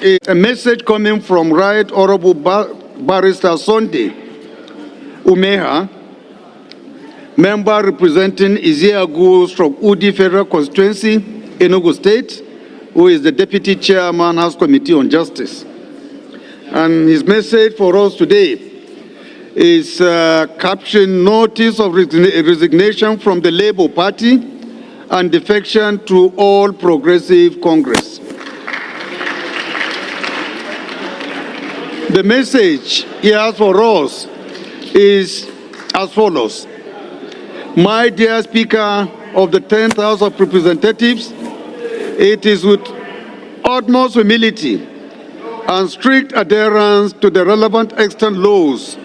A message coming from Right Honorable Barrister Sunday Umeha, member representing Enugu from Udi Federal Constituency, Enugu State, who is the Deputy Chairman, House Committee on Justice. And his message for us today is caption notice of resignation from the Labour Party and defection to All Progressive Congress. The message he has for us is as follows. My dear Speaker of the 10th House of Representatives, it is with utmost humility and strict adherence to the relevant extant laws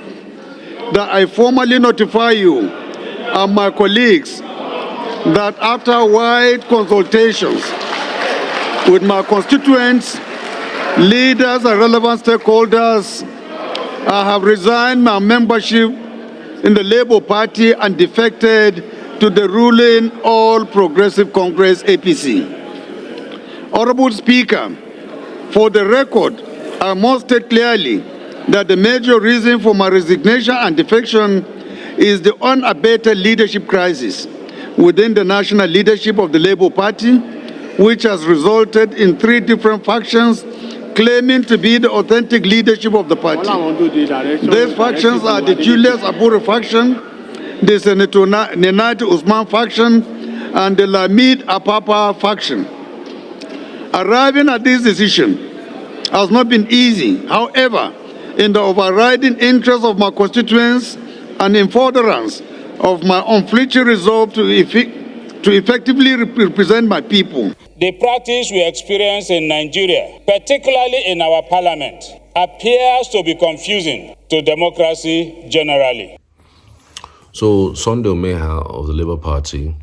that I formally notify you and my colleagues that after wide consultations with my constituents, leaders and relevant stakeholders, I have resigned my membership in the Labour Party and defected to the ruling All Progressive Congress APC. Honorable Speaker, for the record, I must state clearly that the major reason for my resignation and defection is the unabated leadership crisis within the national leadership of the Labour Party, which has resulted in 3 different factions claiming to be the authentic leadership of the party. These factions are the Julius Abure faction, the Senator Nenati Usman faction, and the Lamid Apapa faction. Arriving at this decision has not been easy. However, in the overriding interest of my constituents and in furtherance of my unflinching resolve to effectively represent my people. The practice we experience in Nigeria, particularly in our parliament, appears to be confusing to democracy generally. So Sunday Umeha of the Labour Party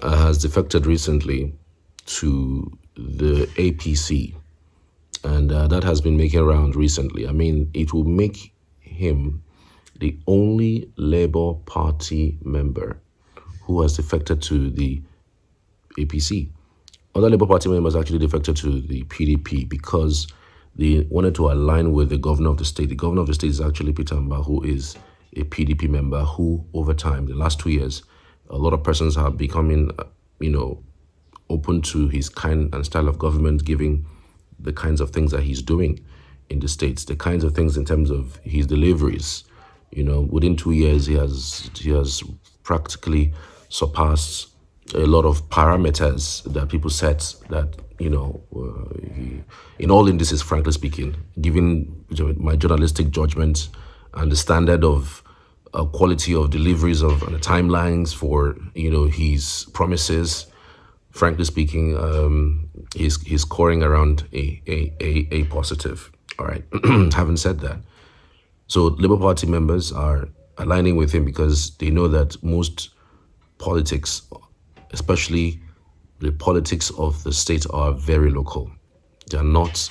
has defected recently to the APC, and that has been making rounds recently. I mean, it will make him the only Labour Party member who has defected to the APC. Other Labour Party members actually defected to the PDP because they wanted to align with the governor of the state. The governor of the state is actually Peter Obi, who is a PDP member who, over time, the last 2 years, a lot of persons have becoming, open to his kind and style of government, giving the kinds of things that he's doing in the states, the kinds of things in terms of his deliveries. Within 2 years, he has practically surpassed a lot of parameters that people set that, in all indices, frankly speaking, given my journalistic judgment and the standard of quality of deliveries of and the timelines for, his promises, frankly speaking, he's scoring around a positive. All right. Having said that, so Labour Party members are aligning with him because they know that most politics, especially the politics of the state, are very local. They are not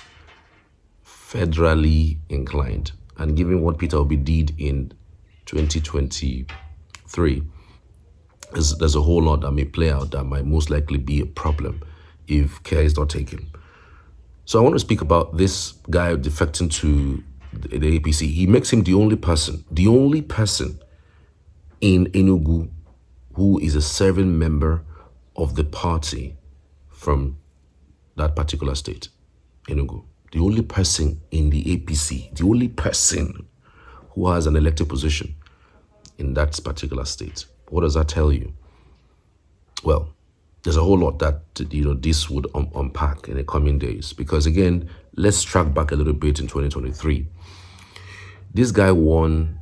federally inclined. And given what Peter Obi did in 2023, there's a whole lot that may play out that might most likely be a problem if care is not taken. So I want to speak about this guy defecting to the APC. He makes him the only person in Enugu who is a serving member of the party from that particular state, Enugu. The only person in the APC, the only person who has an elected position in that particular state. What does that tell you? Well, there's a whole lot that, this would unpack in the coming days. Because again, let's track back a little bit in 2023. This guy won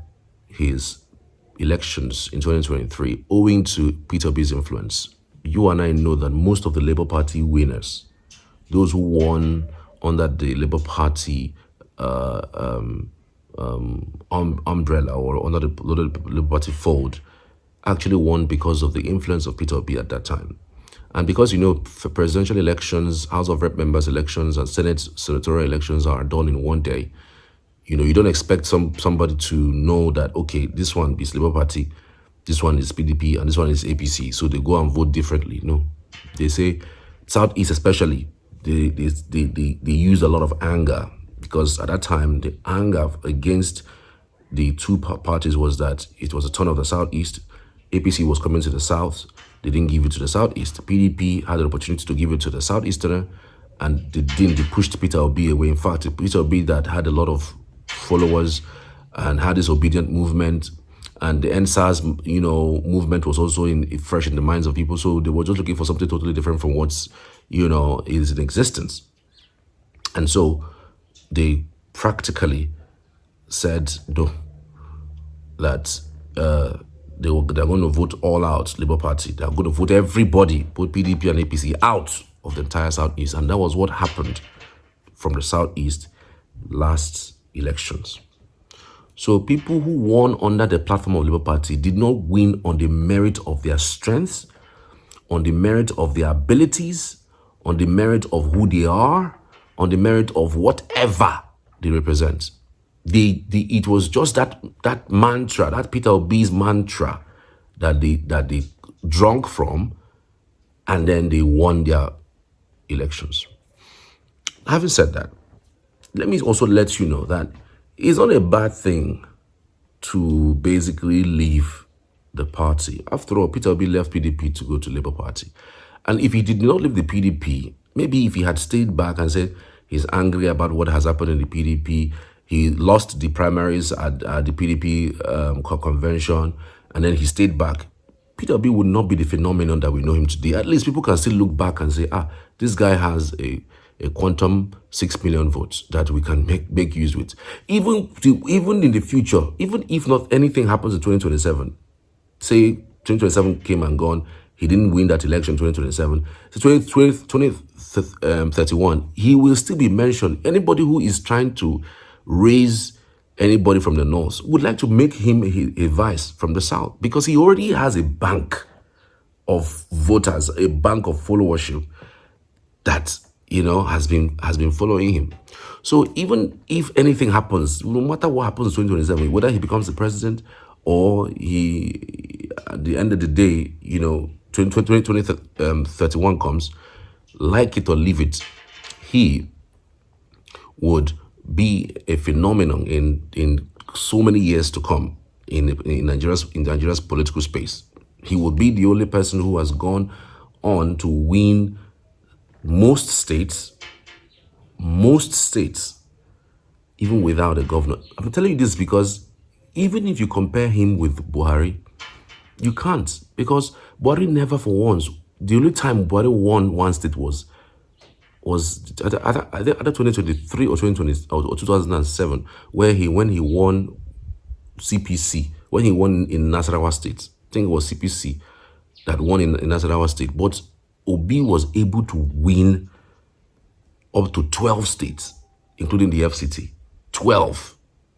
his elections in 2023 owing to Peter Obi's influence. You and I know that most of the Labour Party winners, those who won under the Labour Party umbrella or under the Labour Party fold, actually won because of the influence of Peter Obi at that time. And because, for presidential elections, House of Rep members elections, and senatorial elections are done in one day, you don't expect somebody to know that, okay, this one is Labour Party, this one is PDP, and this one is APC, so they go and vote differently. No. They say, Southeast especially, they used a lot of anger, because at that time the anger against the two parties was that it was a turn of the southeast. APC was coming to the south. They didn't give it to the southeast. PDP had an opportunity to give it to the southeasterner, and they didn't. They pushed Peter Obi away. In fact, Peter Obi that had a lot of followers and had this obedient movement, and the NSAS, movement was also fresh in the minds of people. So they were just looking for something totally different from what's, is in existence. And so they practically said no, that they're going to vote all out Labour Party. They're going to vote everybody, both PDP and APC, out of the entire Southeast. And that was what happened from the Southeast last elections. So people who won under the platform of Labour Party did not win on the merit of their strengths, on the merit of their abilities, on the merit of who they are, on the merit of whatever they represent. It was just that mantra, that Peter Obi's mantra, that they drunk from, and then they won their elections. Having said that, let me also let you know that it's not a bad thing to basically leave the party. After all, Peter Obi left PDP to go to Labour Party. And if he did not leave the PDP, maybe if he had stayed back and said he's angry about what has happened in the PDP, he lost the primaries at the PDP convention, and then he stayed back, Peter Obi would not be the phenomenon that we know him today. At least people can still look back and say, this guy has a quantum 6 million votes that we can make use with. Even in the future, even if not anything happens in 2027, say 2027 came and gone, he didn't win that election in 2027, so 2031, he will still be mentioned. Anybody who is trying to raise anybody from the north would like to make him a vice from the south, because he already has a bank of voters, a bank of followership that has been following him. So even if anything happens, no matter what happens in 2027, whether he becomes the president or he, at the end of the day, 2031 comes, like it or leave it, he would be a phenomenon in so many years to come in Nigeria's political space. He will be the only person who has gone on to win most states, even without a governor. I'm telling you this because even if you compare him with Buhari, you can't, because Buhari never for once, the only time Buhari won one state was either 2023 or 2020 or 2007, when he won CPC, when he won in Nasarawa State. I think it was CPC that won in Nasarawa State. But Obi was able to win up to 12 states, including the FCT. 12,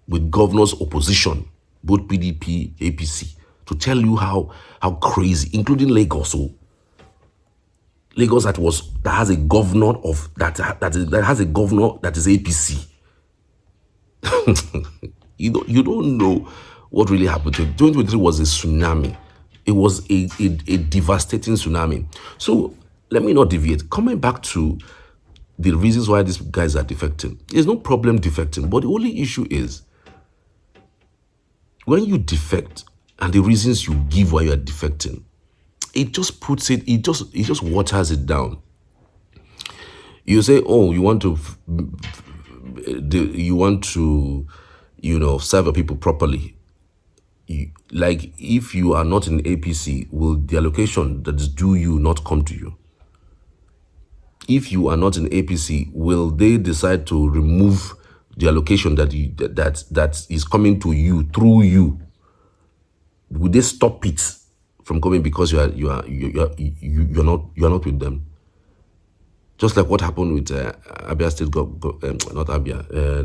with governors opposition, both PDP, APC, to tell you how crazy, including Lagos. So Lagos that has a governor that has a governor that is APC. You don't know what really happened. 2023 was a tsunami. It was a devastating tsunami. So let me not deviate. Coming back to the reasons why these guys are defecting. There's no problem defecting, but the only issue is when you defect and the reasons you give why you are defecting, it just waters it down. You say, oh, you want to serve your people properly. Like, if you are not in APC, will the allocation that is due you not come to you? If you are not in APC, will they decide to remove the allocation that is coming to you through you? Will they stop it from coming because you're not with them? Just like what happened with Abia State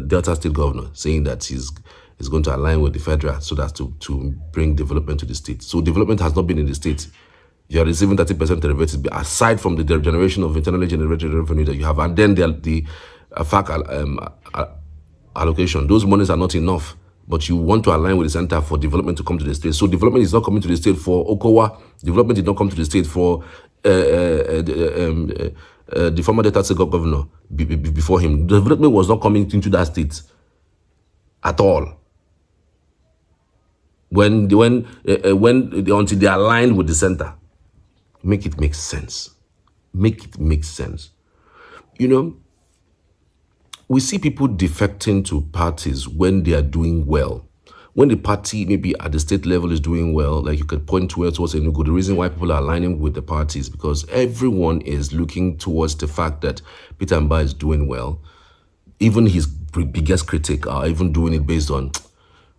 Delta State Governor, saying that he's going to align with the federal so that to bring development to the state. So development has not been in the state. You are receiving 30% derivative aside from the generation of internally generated revenue that you have, and then the FAC allocation. Those monies are not enough, but you want to align with the center for development to come to the state. So development is not coming to the state for Okowa. Development did not come to the state for the former Delta State governor before him. Development was not coming into that state at all. Until they aligned with the center. Make it make sense. Make it make sense. You know, we see people defecting to parties when they are doing well. When the party maybe at the state level is doing well, like you could point towards Enugu, the reason why people are aligning with the party is because everyone is looking towards the fact that Peter Mba is doing well. Even his biggest critic are even doing it based on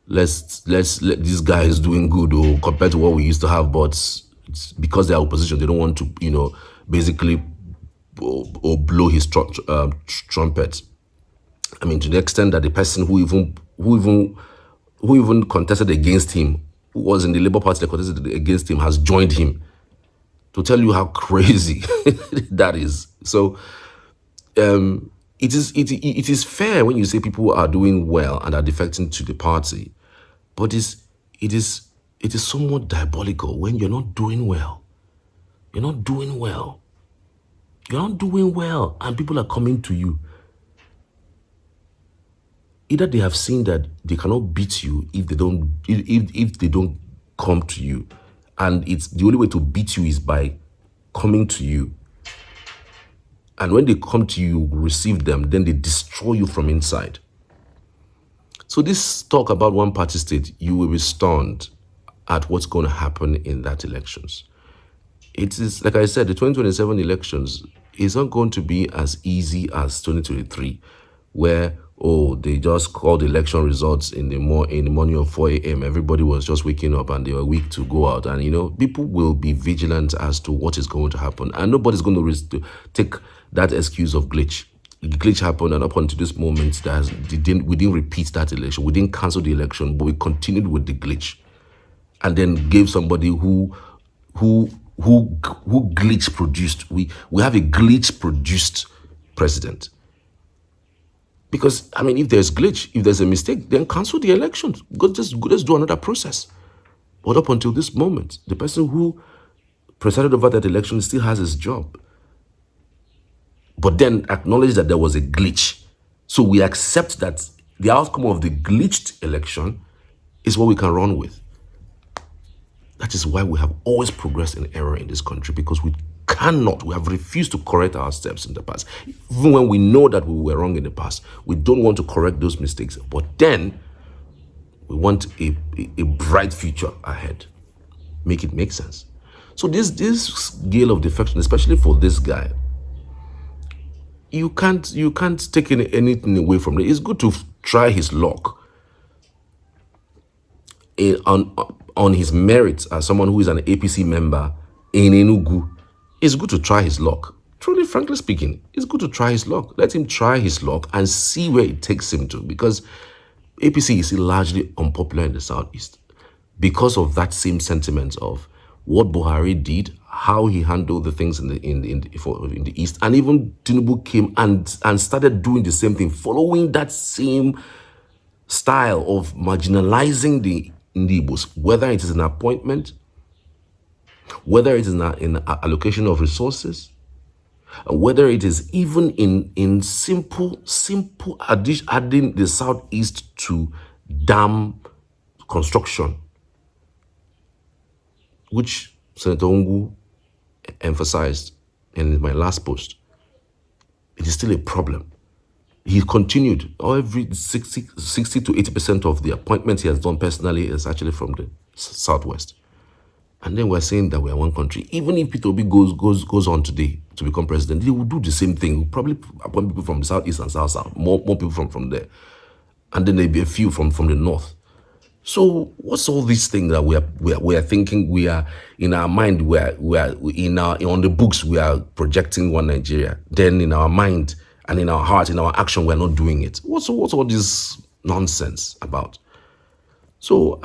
let's let this guy is doing good or compared to what we used to have, but it's because they are opposition, they don't want to, basically or blow his trumpet. I mean, to the extent that the person who even contested against him, who was in the Labour Party that contested against him, has joined him. To tell you how crazy that is. So it is fair when you say people are doing well and are defecting to the party, but it is somewhat diabolical when you're not doing well. You're not doing well. You're not doing well, and people are coming to you. Either they have seen that they cannot beat you if they don't come to you, and it's the only way to beat you is by coming to you. And when they come to you, receive them, then they destroy you from inside. So this talk about one party state, you will be stunned at what's going to happen in that elections. It is, like I said, the 2027 elections is not going to be as easy as 2023, where, they just called the election results in the morning of 4 a.m. Everybody was just waking up and they were weak to go out. And, people will be vigilant as to what is going to happen. And nobody's going to take that excuse of glitch. The glitch happened, and up until this moment, we didn't repeat that election. We didn't cancel the election, but we continued with the glitch. And then gave somebody who glitch produced. We have a glitch produced president. Because, I mean, if there's glitch, if there's a mistake, then cancel the elections. Let's do another process. But up until this moment, the person who presided over that election still has his job. But then acknowledge that there was a glitch. So we accept that the outcome of the glitched election is what we can run with. That is why we have always progressed in error in this country, because we have refused to correct our steps in the past. Even when we know that we were wrong in the past, we don't want to correct those mistakes. But then we want a bright future ahead. Make it make sense. So this scale of defection, especially for this guy, you can't take anything away from it. It's good to try his luck on his merits as someone who is an APC member in Enugu. It's good to try his luck. Truly, frankly speaking, it's good to try his luck. Let him try his luck and see where it takes him to, because APC is still largely unpopular in the Southeast because of that same sentiment of what Buhari did, how he handled the things in the East, and even Tinubu came and started doing the same thing, following that same style of marginalizing the Igbos, whether it is an appointment, whether it is in allocation of resources, whether it is even in simple adding the Southeast to dam construction, which Senator Ungu emphasized in my last post. It is still a problem. He continued, every 60 to 80% of the appointments he has done personally is actually from the Southwest. And then we're saying that we are one country. Even if Peter Obi goes on today to become president, he will do the same thing. He'll probably appoint people from the Southeast and South, more people from there. And then there'll be a few from the North. So what's all these things that we are thinking? We are in our mind, we are on the books, we are projecting one Nigeria. Then in our mind and in our heart, in our action, we're not doing it. What's all this nonsense about? So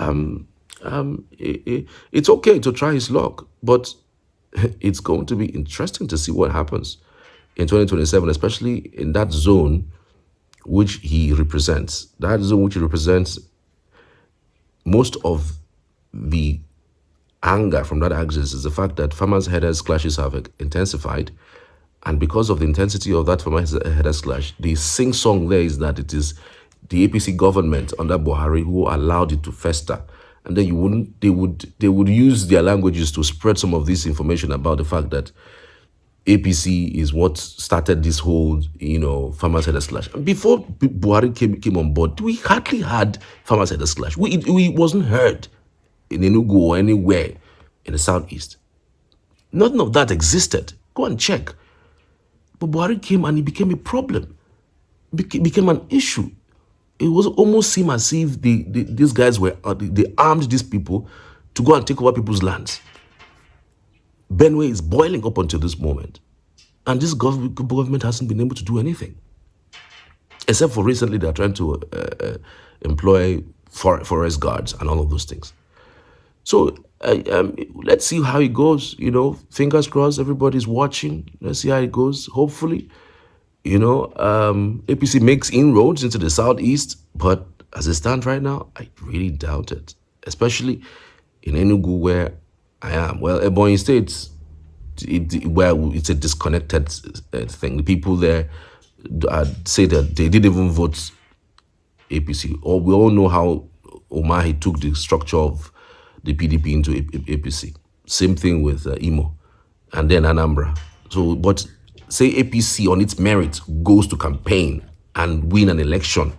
it's okay to try his luck, but it's going to be interesting to see what happens in 2027, especially in that zone which he represents. That zone which he represents, most of the anger from that axis is the fact that farmers' headers clashes have intensified, And because of the intensity of that farmer headers clash, the sing-song there is that it is the APC government under Buhari who allowed it to fester. And then they would use their languages to spread some of this information about the fact that APC is what started this whole, farmers headers clash. Before Buhari came on board, we hardly had farmers headers clash. We wasn't heard in Enugu or anywhere in the southeast. Nothing of that existed. Go and check. But Buhari came and it became a problem. Became an issue. It was almost seemed as if these guys they armed these people to go and take over people's lands. Benue is boiling up until this moment. And this government hasn't been able to do anything. Except for recently, they're trying to employ forest guards and all of those things. So let's see how it goes. Fingers crossed, everybody's watching. Let's see how it goes. Hopefully, APC makes inroads into the southeast, but as it stands right now, I really doubt it. Especially in Enugu, where I am. Well, Ebonyi State, it's a disconnected thing. The people there say that they didn't even vote APC. Or we all know how Umeha took the structure of the PDP into APC. Same thing with Imo and then Anambra. So, but say APC on its merit goes to campaign and win an election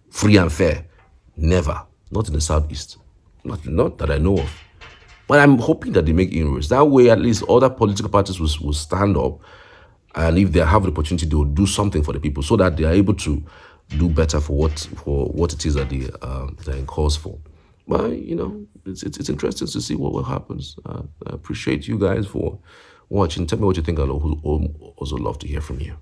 free and fair. Never. Not in the southeast. Not that I know of. But I'm hoping that they make inroads. That way, at least other political parties will stand up, and if they have the opportunity, they will do something for the people so that they are able to do better for what it is that they're in cause for. But it's interesting to see what happens. I appreciate you guys for watching. Tell me what you think. I'll also love to hear from you.